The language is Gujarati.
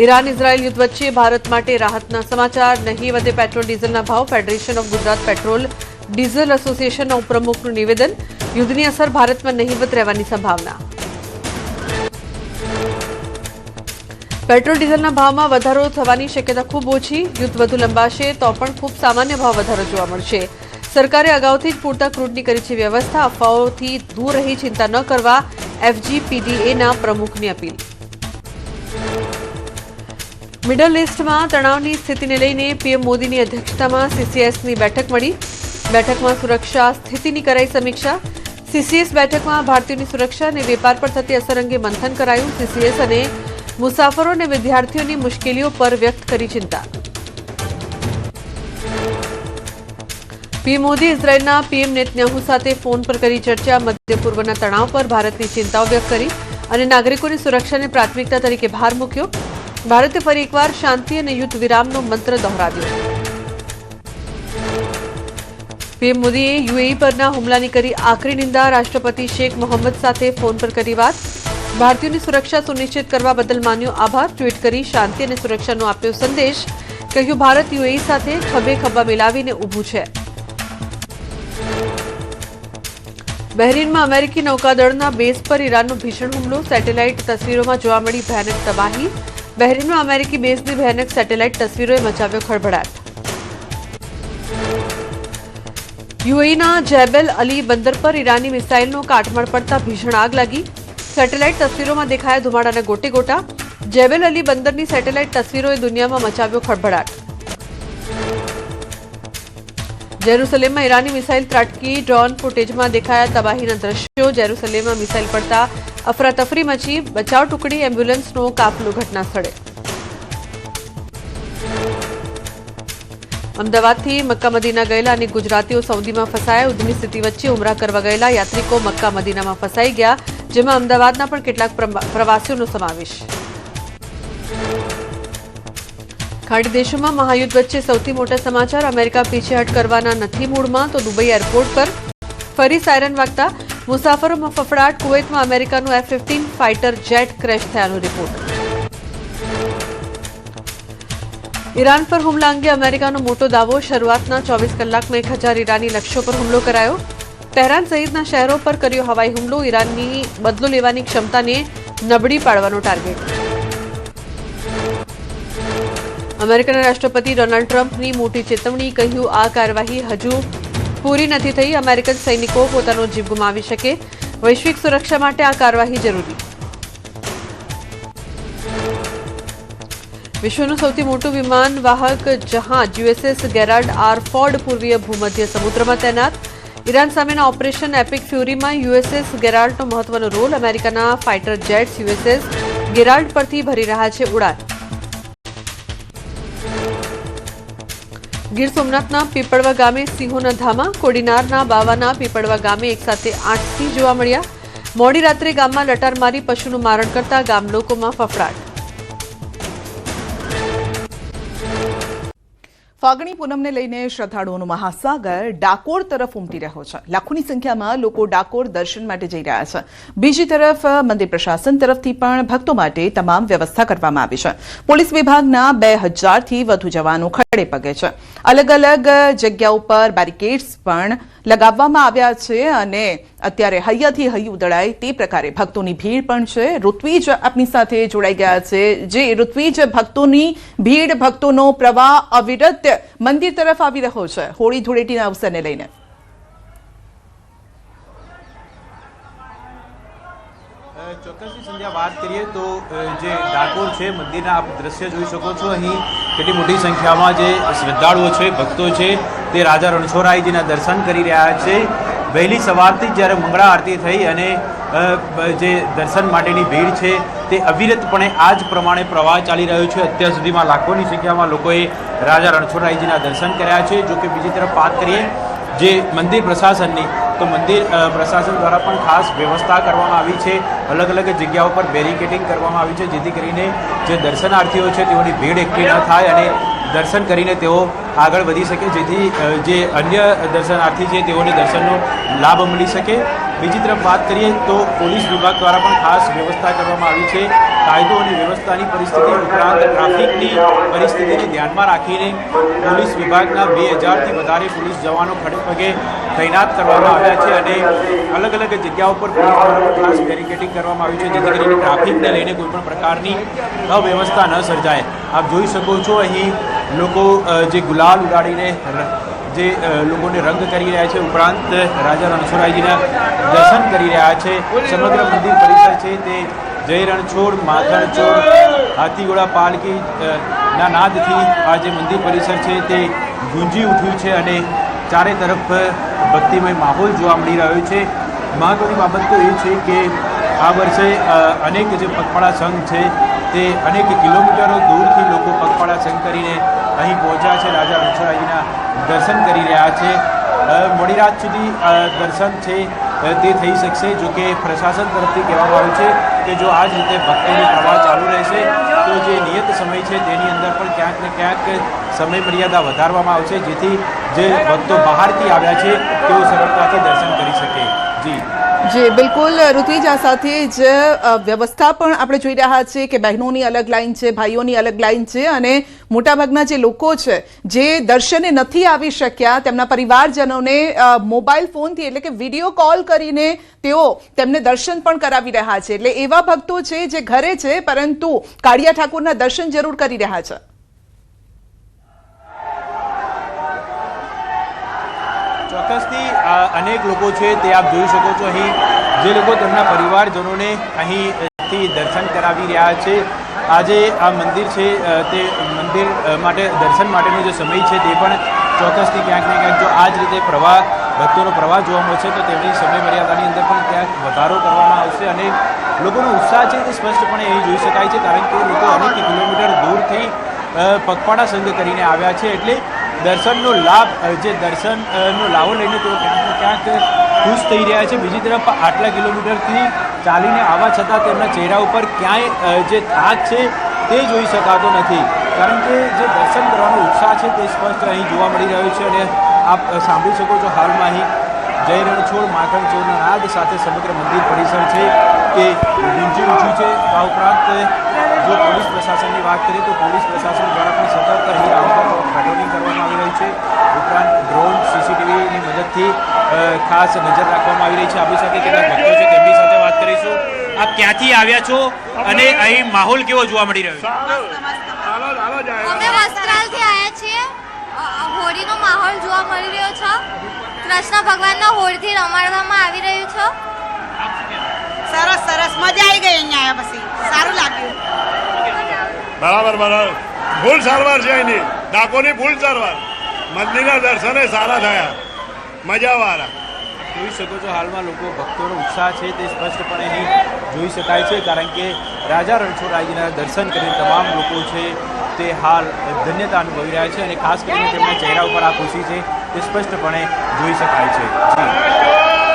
ઈરાન ઇઝરાયલ યુદ્ધ વચ્ચે ભારત માટે રાહતના સમાચાર. નહીં વધે પેટ્રોલ ડીઝલના ભાવ. Federation of Gujarat petrol diesel એસોસિએશનના ઉપપ્રમુખનું નિવેદન. યુદ્ધની અસર ભારતમાં નહીવત રહેવાની સંભાવના. પેટ્રોલ ડીઝલના ભાવમાં વધારો થવાની શક્યતા ખૂબ ઓછી. યુદ્ધ વધુ લંબાશે તો પણ ખૂબ સામાન્ય ભાવ વધારો જોવા મળશે. સરકારે અગાઉથી જ પૂરતા ક્રૂડની કરી છે વ્યવસ્થા. અફવાઓથી દૂર રહી ચિંતા ન કરવા એફજીપીડીએના પ્રમુખની અપીલ. મિડલ ઈસ્ટમાં તણાવની સ્થિતિને લઈને પીએમ મોદીની અધ્યક્ષતામાં સીસીએસની બેઠક મળી. બેઠકમાં સુરક્ષા સ્થિતિની કરાઈ સમીક્ષા. સીસીએસ બેઠકમાં ભારતીયોની સુરક્ષા અને વેપાર પર થતી અસર અંગે મંથન કરાયું. સીસીએસ અને મુસાફરો અને વિદ્યાર્થીઓની મુશ્કેલીઓ પર વ્યક્ત કરી ચિંતા. પીએમ મોદી ઇઝરાયેલના પીએમ નેતન્યાહુ સાથે ફોન પર કરી ચર્ચા. મધ્ય પૂર્વના તણાવ પર ભારતની ચિંતાઓ વ્યક્ત કરી અને નાગરિકોની સુરક્ષાને પ્રાથમિકતા તરીકે ભાર મૂક્યો. ભારતે ફરી એકવાર શાંતિ અને યુદ્ધ વિરામનો મંત્ર દોહરાવ્યો. પીએમ મોદીએ યુએઈ પરના હુમલાની કરી આકરી નિંદા. રાષ્ટ્રપતિ શેખ મોહમ્મદ સાથે ફોન પર કરી વાત. ભારતીયોની સુરક્ષા સુનિશ્ચિત કરવા બદલ માન્યો આભાર. ટ્વીટ કરી શાંતિ અને સુરક્ષાનો આપ્યો સંદેશ. કહ્યું ભારત યુએઈ સાથે ખભે ખભા મિલાવીને ઊભું છે. બહેરીનમાં અમેરિકી નૌકાદળના બેઝ પર ઈરાનનો ભીષણ હુમલો. સેટેલાઇટ તસવીરોમાં જોવા મળી ભયાનક તબાહી. બહેરીનમાં અમેરિકી બેઝની ભયાનક સેટેલાઇટ તસવીરોએ મચાવ્યો ખળભળાટ. યુએઈના જેબેલ અલી બંદર પર ઈરાની મિસાઇલનો કાટમાળ પડતા ભીષણ આગ લાગી. સેટેલાઇટ તસવીરોમાં દેખાયા ધુમાડાના ગોટે ગોટા. જેબેલ અલી બંદરની સેટેલાઇટ તસવીરોએ દુનિયામાં મચાવ્યો ખળભળાટ. જેરુસલેમમાં ઈરાની મિસાઇલ ત્રાટકી. ડ્રોન ફૂટેજમાં દેખાયા તબાહીના દ્રશ્યો. જેરુસલેમમાં મિસાઇલ પડતા અફરાતફરી મચી. બચાવ ટુકડી એમ્બ્યુલન્સનો કાફલો ઘટના સ્થળે. અમદાવાદથી મક્કા મદીના ગયેલા અને ગુજરાતીઓ સાઉદીમાં ફસાયા. યુદ્ધની સ્થિતિ વચ્ચે ઉમરા કરવા ગયેલા યાત્રિકો મક્કા મદીનામાં ફસાઈ ગયા, જેમાં અમદાવાદના પણ કેટલાક પ્રવાસીઓનો સમાવેશ. ખાડી દેશોમાં મહાયુદ્ધ વચ્ચે સૌથી મોટા સમાચાર. અમેરિકા પીછેહટ કરવાના નથી મૂડમાં તો દુબઈ એરપોર્ટ પર ફરી સાયરન વાગતા મુસાફરોમાં ફફડાટ. કુવૈતમાં અમેરિકાનું F-15 ફાઇટર જેટ ક્રેશ થયાનો રિપોર્ટ. ઈરાન પર હુમલા અંગે અમેરિકાનો મોટો દાવો. શરૂઆતના 24 કલાકમાં 1000 ઈરાની લક્ષ્યો પર હુમલો કરાયો. તહેરાન સહિતના શહેરો પર કર્યો હવાઈ હુમલો. ઈરાનની બદલો લેવાની ક્ષમતાને નબળી પાડવાનો ટાર્ગેટ. અમેરિકાના રાષ્ટ્રપતિ ડોનાલ્ડ ટ્રમ્પની મોટી ચેતવણી. કહ્યું આ કાર્યવાહી હજુ પૂરી નથી થઈ. અમેરિકન સૈનિકો પોતાનો જીવ ગુમાવી શકે. વૈશ્વિક સુરક્ષા માટે આ કાર્યવાહી જરૂરી. વિશ્વનું સૌથી મોટું વિમાન વાહક જહાજ યુએસએસ ગેરાલ્ડ આર ફોર્ડ પૂર્વીય ભૂમધ્ય સમુદ્રમાં તૈનાત. ઈરાન સામેના ઓપરેશન એપિક ફ્યુરીમાં યુએસએસ ગેરાલ્ડનો મહત્વનો રોલ. અમેરિકાના ફાઇટર જેટ્સ યુએસએસ ગેરાલ્ડ પરથી ભરી રહ્યા છે ઉડાન. ગીર સોમનાથના પીપળવા ગામે સિંહોના ધામા. કોડીનારના બાવાના પીપળવા ગામે એકસાથે 8 સિંહ જોવા મળ્યા. મોડી રાત્રે ગામમાં લટાર મારી પશુનું મારણ કરતા ગામ લોકોમાં ફફડાટ. ફાગણી પૂનમને લઈને શ્રદ્ધાળુઓનો મહાસાગર ડાકોર તરફ ઉમટી રહ્યો છે. લાખોની સંખ્યામાં લોકો ડાકોર દર્શન માટે જઈ રહ્યા છે. બીજી તરફ મંદિર પ્રશાસન તરફથી પણ ભક્તો માટે તમામ વ્યવસ્થા કરવામાં આવી છે. પોલીસ વિભાગના 2000થી વધુ જવાનો ખડે પગે છે. અલગ અલગ જગ્યાઓ પર બેરિકેડ્સ પણ લગાવવામાં આવ્યા છે અને અત્યારે હૈયાથી હૈયું ઉદળાય તે પ્રકારે ભક્તોની ભીડ પણ છે. ઋત્વિજ આપની સાથે જોડાઈ ગયા છે. જે ઋત્વિજ, ભક્તોની ભીડ, ભક્તોનો પ્રવાહ અવિરત મંદિર તરફ આવી રહ્યો છે હોળી ધૂળેટીના અવસરને લઈને. ચોક્કસની સંધ્યા વાત કરીએ તો જે ડાકોર છે મંદિરના આપ દ્રશ્ય જોઈ શકો છો. અહીં કેટલી મોટી સંખ્યામાં જે શ્રદ્ધાળુઓ છે, ભક્તો છે, તે રાજા રણછોડરાયજીના દર્શન કરી રહ્યા છે. વહેલી સવારથી જ્યારે મંગળા આરતી થઈ અને જે દર્શન માટેની ભીડ છે તે અવિરતપણે આ જ પ્રમાણે પ્રવાહ ચાલી રહ્યો છે. અત્યાર સુધીમાં લાખોની સંખ્યામાં લોકોએ રાજા રણછોડરાયજીના દર્શન કર્યા છે. જો કે બીજી તરફ વાત કરીએ જે મંદિર પ્રશાસનની, તો મંદિર પ્રશાસન દ્વારા પણ ખાસ વ્યવસ્થા કરવામાં આવી છે. અલગ અલગ જગ્યાઓ પર બેરિકેડિંગ કરવામાં આવી છે જેથી કરીને જે દર્શનાર્થીઓ છે તેઓની ભીડ એકઠી ન થાય અને દર્શન કરીને તેઓ આગળ વધી શકે, જેથી જે અન્ય દર્શનાર્થી છે તેઓને દર્શનનો લાભ મળી શકે. બીજી તરફ વાત કરીએ તો પોલીસ વિભાગ દ્વારા પણ ખાસ વ્યવસ્થા કરવામાં આવી છે. કાયદો અને વ્યવસ્થાની પરિસ્થિતિ ઉપરાંત ટ્રાફિકની પરિસ્થિતિને ધ્યાનમાં રાખીને પોલીસ વિભાગના 2000થી વધારે પોલીસ જવાનો ખડેપગે તૈનાત કરવામાં આવ્યા છે અને અલગ અલગ જગ્યાઓ પર પોલીસ દ્વારા ખાસ બેરિકેડિંગ કરવામાં આવ્યું છે, જેથી કરીને ટ્રાફિકને લઈને કોઈ પણ પ્રકારની અવ્યવસ્થા ન સર્જાય. આપ જોઈ શકો છો અહીં લોકો જે ગુલાલ ઉડાડીને જે લોકોને રંગ કરી રહ્યા છે, ઉપરાંત રાજા રણછોડરાયજીના દર્શન કરી રહ્યા છે. સમગ્ર મંદિર પરિસર છે તે જય રણછોડ, માખણચોડ, હાથીઘોડા પાલકી ના નાદથી આ જે મંદિર પરિસર છે તે ગુંજી ઉઠ્યું છે અને ચારે તરફ ભક્તિમય માહોલ જોવા મળી રહ્યો છે. મહત્વની બાબત તો એ છે કે આ વર્ષે અનેક જે પગપાળા સંઘ છે તે અનેક કિલોમીટરો દૂરથી લોકો પગપાળા સંઘ કરીને અહીં પહોંચ્યા છે, રાજા રણછોડરાયજીના દર્શન કરી રહ્યા છે. મોડી રાત સુધી દર્શન છે તે થઈ શકશે. જો કે પ્રશાસન તરફથી કહેવામાં આવ્યું છે કે જો આ જ રીતે ભક્તોનો પ્રવાહ ચાલુ રહેશે તો જે નિયત સમય છે તેની અંદર પણ ક્યાંક ને ક્યાંક સમય મર્યાદા વધારવામાં આવશે, જેથી જે ભક્તો બહારથી આવ્યા છે તેઓ સરળતાથી દર્શન કરી શકે. જી બિલકુલ ઋત્વિજ, આ સાથે જ વ્યવસ્થા પણ આપણે જોઈ રહ્યા છીએ કે બહેનોની અલગ લાઈન છે, ભાઈઓની અલગ લાઈન છે અને મોટાભાગના જે લોકો છે જે દર્શને નથી આવી શક્યા તેમના પરિવારજનોને મોબાઈલ ફોનથી એટલે કે વિડીયો કોલ કરીને તેઓ તેમને દર્શન પણ કરાવી રહ્યા છે. એટલે એવા ભક્તો છે જે ઘરે છે પરંતુ કાળિયા ઠાકોરના દર્શન જરૂર કરી રહ્યા છે. ચોક્કસથી અનેક લોકો છે તે આપ જોઈ શકો છો અહીં જે લોકો તેમના પરિવારજનોને અહીંથી દર્શન કરાવી રહ્યા છે. આજે આ મંદિર છે તે મંદિર માટે દર્શન માટેનો જે સમય છે તે પણ ચોક્કસથી ક્યાંક ને ક્યાંક જો આ જ રીતે ભક્તોનો પ્રવાહ જોવા મળશે તો તેમની સમય મર્યાદાની અંદર પણ ક્યાંક વધારો કરવામાં આવશે અને લોકોનો ઉત્સાહ છે તે સ્પષ્ટપણે અહીં જોઈ શકાય છે, કારણ કે લોકો અનેક કિલોમીટર દૂરથી પગપાળા સંઘ કરીને આવ્યા છે. એટલે દર્શનનો લાભ જે દર્શનનો લાવો લઈને તેઓ ક્યાંક ને ક્યાંક ખુશ થઈ રહ્યા છે. બીજી તરફ આટલા કિલોમીટરથી ચાલીને આવવા છતાં તેમના ચહેરા ઉપર ક્યાંય જે થાક છે તે જોઈ શકાતો નથી, કારણ કે જે દર્શન કરવાનો ઉત્સાહ છે તે સ્પષ્ટ અહીં જોવા મળી રહ્યો છે. અને આપ સાંભળી શકો છો હાલમાં અહીં જય રણછોડ, માખણચોડના નાદ સાથે સમગ્ર મંદિર પરિસર છે તે ગુંજી ઉઠ્યું છે. આ ઉપરાંત જો પોલીસ પ્રશાસનની વાત કરીએ તો પોલીસ પ્રશાસન દ્વારા પણ સતત અહીં પેટ્રોલિંગ કરવામાં આવી રહી છે. ઉપરાંત ડ્રોન, સીસીટીવીની મદદથી ખાસ નજર રાખવામાં આવી રહી છે. આપણી સાથે કેટલાક ભક્તો છે તેમની સાથે વાત કરીશું. આપ ક્યાંથી આવ્યા છો અને અહીં માહોલ કેવો જોવા મળી રહ્યો છે? અમે વસ્ત્રાલથી આવ્યા છીએ. હોળીનો માહોલ જોવા મળી રહ્યો છે. કૃષ્ણ ભગવાનના હોળીથી રમાડવામાં આવી રહ્યું છે. સરસ સરસ મજા આવી ગઈ. અહીંયા આવ્યા પછી સારું લાગ્યું. બરાબર ફૂલ સારવાર છે અહીંની, ડાકોરની ફૂલ સારવાર. મંદિરના દર્શને સારા થયા, મજાવાળા. જોઈ શકો છો હાલમાં લોકો ભક્તોનો ઉત્સાહ છે તે સ્પષ્ટપણે અહીં જોઈ શકાય છે, કારણ કે રાજા રણછોડરાયજીના દર્શન કરીને તમામ લોકો છે તે હાલ ધન્યતા અનુભવી રહ્યા છે અને ખાસ કરીને તેમના ચહેરા ઉપર આ ખુશી છે તે સ્પષ્ટપણે જોઈ શકાય છે. જી